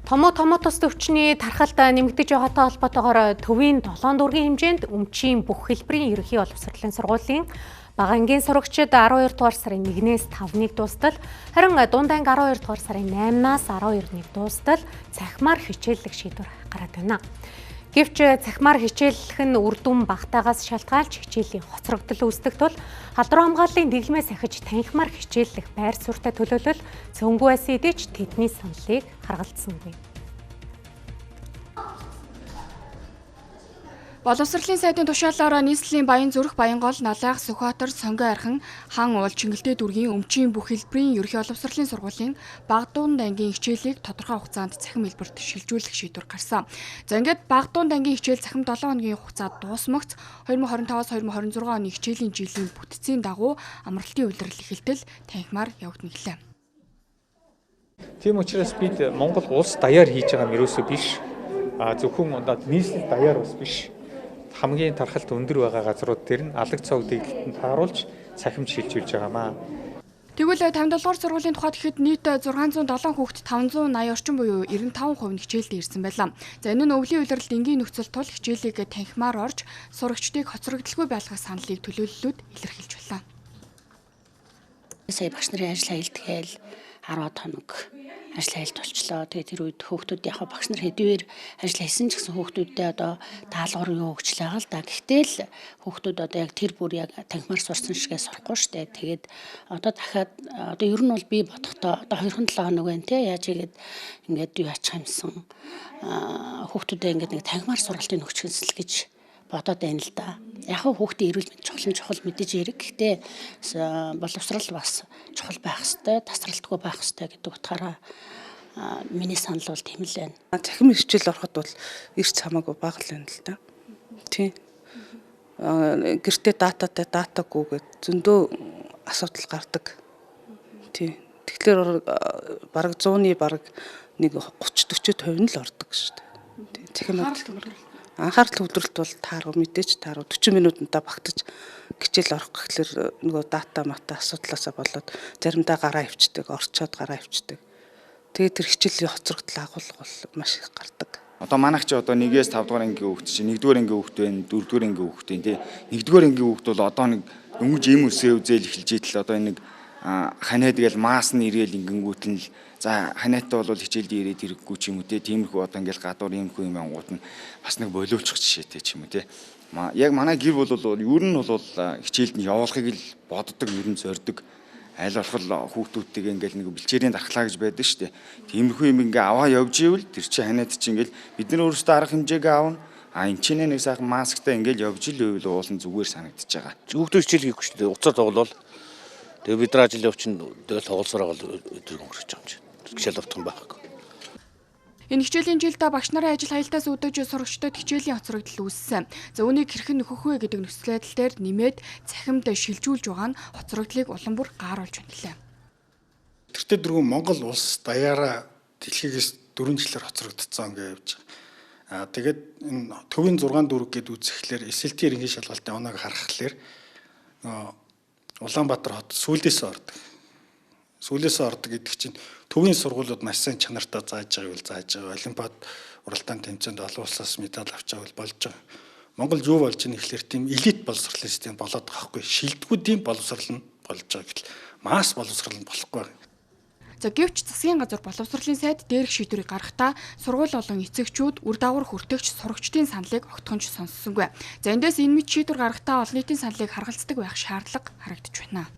Томоо тус төвчний тархалт нэмэгдэж байгаатай холбоотойгоор төвийн 7 дургийн хэмжээнд өмчийн бүх хэлбэрийн ерөнхий боловсролын сургуулийн бага ангийн сурагчид 12 дугаар сарын 1-ээс 5-ыг дуустал, харин дунд анги 12 дугаар сарын 8-аас 12-ыг дуустал цахимаар хичээллэх шийдвэр гараад байна. Гэвч цахимаар хичээллэх нь үр дүн багтаагаас шалтгаалж хичээлийн хоцрогдол үүсдэг тул халдвар хамгааллын дэглэмээс ахиж танхимаар хичээллэх байр суурьтай төлөөлөл цөөнгүй байсан эдэж тэдний саналыг харгалзсангүй. Боловсролын сайдын тушаалаар нийслэлийн Баянзүрх, Баянгол, Налайх, Сүхбаатар, Сонгой архин, Хан уул, Чингэлтэй дүүргийн өмчийн бүх хэлбэрийн ерөнхий боловсролын сургуулийн бага дунд ангийн хичээлийг тодорхой хугацаанд цахим хэлбэрт шилжүүлэх шийдвэр гарсан. За ингээд бага дунд ангийн хичээл цахим 7 хоногийн хугацаад дуусмагц 2025-аас 2026 оны хичээлийн жилийн бүтцийн дагуу амралтын улирал эхэлтэл танхимаар явагдана гэлээ. Тийм учраас бид Монгол улс даяар хийж байгаа юм ерөөсөө биш. Зөвхөн нийслэл даяар бас биш. Хамгийн тархалт өндөр байгаа газрууд дээр нь алаг цог дэглэлтэнд тааруулж цахимж шилжүүлж байгаамаа. Тэгвэл 57 дугаар сургуулийн тухайд ихэд нийт 607 хүүхэд 580 орчим буюу 95% нь хичээлдээ ирсэн байлаа. За энэ нь өвлийн улиралд энгийн нөхцөл тул хичээлийг танхимаар орж сурагчдыг хоцрогдолгүй байлгах саналыг төлөөллүүд илэрхийлж байлаа. Сая багш нарын ажил айлтгээл 10 хоног ажил айлт болчлоо. Тэгээд тэр үед хүүхдүүд яг багш нар хэдийгээр ажил хийсэн ч гэсэн хүүхдүүдтэй одоо даалгавар юу өгч байгаа л да. Гэхдээ л хүүхдүүд одоо яг тэр бүр яг танхимаар сурсан шигээ сурахгүй штэ. Тэгээд одоо дахиад одоо ер нь бол би бодохдоо одоо 2-7 хоног байна те. Яаж игээд ингээд юу ачих юмсан хүүхдүүдээ ингээд нэг танхимаар сургалтын өгчгөнсөл гэж бодоод байна л да. Яг хүүхдийн эрүүл мэнд чухал мэдээж яриг. Гэхдээ боловсрал бас чухал байх хэвээр, тасралтгүй байх хэвээр гэдэг утгаараа миний санал бол тийм л байна. Цахим хичээл ороход бол эрс хамаагүй бага л байна л да. Тийм. Гэртээ датаггүй гэд зөндөө асуудал гардаг. Тийм. Тэгэхээр бараг 100-ны бараг нэг 30-40% нь л ордог шүү дээ. Тийм. Цахим анхаарал төвлөрөлт бол тааруу мэдээж тааруу 40 минутанда багтаж хичээл орох гэхлээр нөгөө дата мата асуудлаасаа болоод заримдаа гараа ивчдэг, орчоод гараа ивчдэг. Тэгээд тэр хичээлийн хоцрогдол агуулга бол маш их гардаг. Одоо манайх чи одоо 1-ээс 5 дугаар ангийн хүүхд чи 1-р ангийн хүүхд байна, 4-р ангийн хүүхд байна тий. 1-р ангийн хүүхд бол одоо нэг дөнгөж им үсээ үзэл эхэлж идэл одоо нэг ханаад гээл маас нь ирээл ингэнгүүт нь за ханаатаа бол хичээлд ирээд хэрэггүй ч юм уу те тиймэрхүү одоо ингээл гадуур иймэрхүү юм ангууд нь бас нэг боловчих жишээтэй ч юм уу те яг манай гэр бол ер нь бол хичээлд нь явуулахыг л боддог ер нь зорддог аль болох хүүхдүүдтэйгээ ингээл нэг бэлчээрийн дархлаа гэж байдаг шүү дээ тиймэрхүү юм ингээ аваа явж ивэл тэр чинь ханаат чинь ингээл бид нар өөрсдөө арга хэмжээгээ аавна энэ чинь нэг сайхан масктай ингээл явж ивэл уулын зүгээр санагдчихж байгаа хүүхдүүд хичээл хийх шүү дээ уцаар тоглол тэгээ бид нар ажил явчин тэгэл тоглосороо өдөр өнгөрч байгаа юм чинь хичээл автсан байхгүй. Энэ хичээлийн жилд багш нарын ажил хаялтаас үүдэж сурагчдад хичээлийн хоцрогдол үүссэн. За үүнийг хэрхэн нөхөх вэ гэдэг нөхцөл байдал дээр нэмээд цахимд шилжүүлж байгаа нь хоцрогдлыг улам бүр гааруулж байна гэлээ. Тэртээ дөрвөн Монгол улс даяараа дэлхийгээс 4 жилээр хоцрогдсон гэж явж байгаа. Тэгээд энэ төвийн 6 дүүрэг гэд үзэхлээр SLT ерөнхий шалгалтын оноог харахаар Улаанбаатар хот сүүлдээсээ ордог. Сүүлээсээ ордог гэдэг чинь төвийн сургуулиуд маш сайн чанартай зааж байгааг бол зааж байгаа. Олимпиад уралдаан тэмцээнд олон улсаас медаль авч байгааг болж байгаа. Монгол юу болж ийн гэхлээр тийм элит боловсролын систем болоод байгаа хгүй. Шилдэггүй тийм боловсрол нь болж байгаа гэтэл масс боловсрол нь болохгүй байна. За гэвч засгийн газар боловсролын сайд дээрх шийдвэрийг гаргахдаа сургууль болон эцэгчүүд үр дагавар хүртэгч сурагчдын саналыг огтхонч сонссонгүй. За эндээс энэ мэт шийдвэр гаргахдаа олон нийтийн саналыг харгалздаг байх шаардлага харагдаж байна.